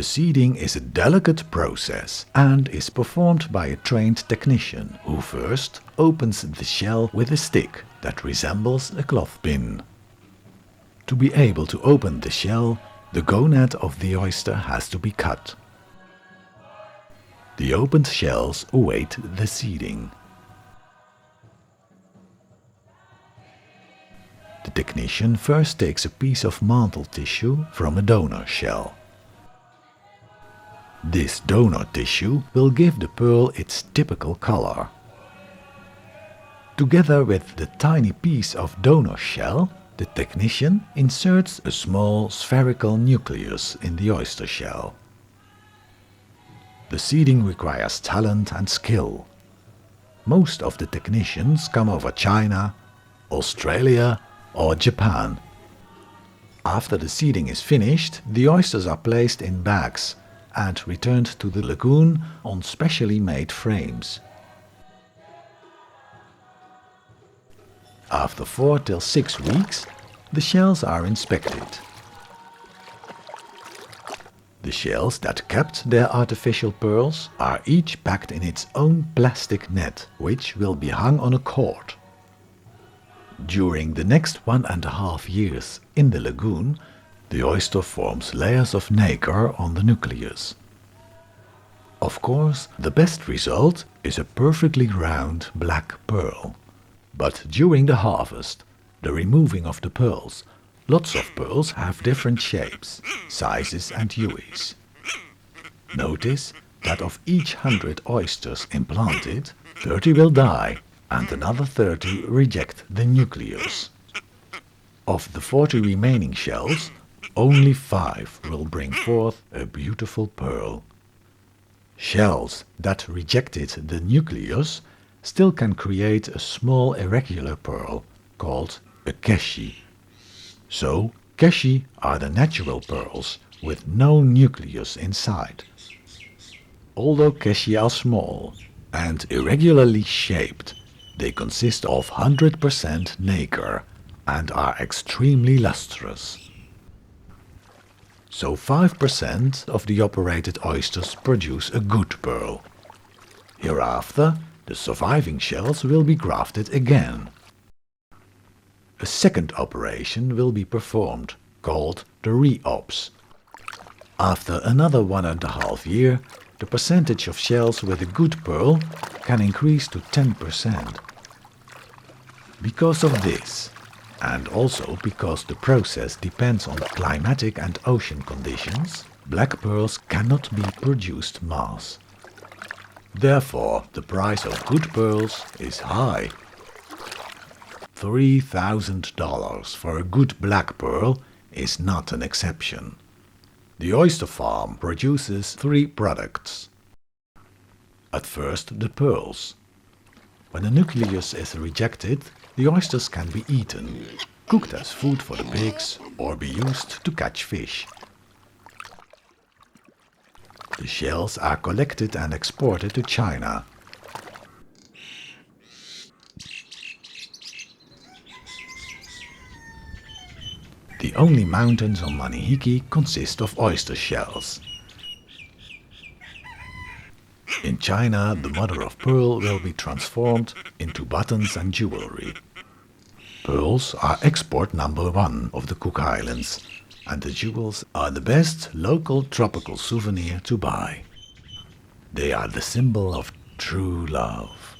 The seeding is a delicate process and is performed by a trained technician who first opens the shell with a stick that resembles a cloth pin. To be able to open the shell, the gonad of the oyster has to be cut. The opened shells await the seeding. The technician first takes a piece of mantle tissue from a donor shell. This donor tissue will give the pearl its typical color. Together with the tiny piece of donor shell, the technician inserts a small spherical nucleus in the oyster shell. The seeding requires talent and skill. Most of the technicians come over China, Australia or Japan. After the seeding is finished, the oysters are placed in bags and returned to the lagoon on specially made frames. After 4 till 6 weeks, the shells are inspected. The shells that kept their artificial pearls are each packed in its own plastic net, which will be hung on a cord. During the next 1.5 years in the lagoon, the oyster forms layers of nacre on the nucleus. Of course, the best result is a perfectly round black pearl. But during the harvest, the removing of the pearls, lots of pearls have different shapes, sizes and hues. Notice that of each 100 oysters implanted, 30 will die and another 30 reject the nucleus. Of the 40 remaining shells, only 5 will bring forth a beautiful pearl. Shells that rejected the nucleus still can create a small irregular pearl called a keshi. So, keshi are the natural pearls with no nucleus inside. Although keshi are small and irregularly shaped, they consist of 100% nacre and are extremely lustrous. So 5% of the operated oysters produce a good pearl. Hereafter, the surviving shells will be grafted again. A second operation will be performed, called the re-ops. After another 1.5 years, the percentage of shells with a good pearl can increase to 10%. Because of this, and also because the process depends on climatic and ocean conditions, black pearls cannot be produced mass. Therefore, the price of good pearls is high. $3,000 for a good black pearl is not an exception. The oyster farm produces 3 products. At first, the pearls. When the nucleus is rejected, the oysters can be eaten, cooked as food for the pigs, or be used to catch fish. The shells are collected and exported to China. The only mountains on Manihiki consist of oyster shells. In China, the mother of pearl will be transformed into buttons and jewelry. Pearls are export number 1 of the Cook Islands, and the jewels are the best local tropical souvenir to buy. They are the symbol of true love.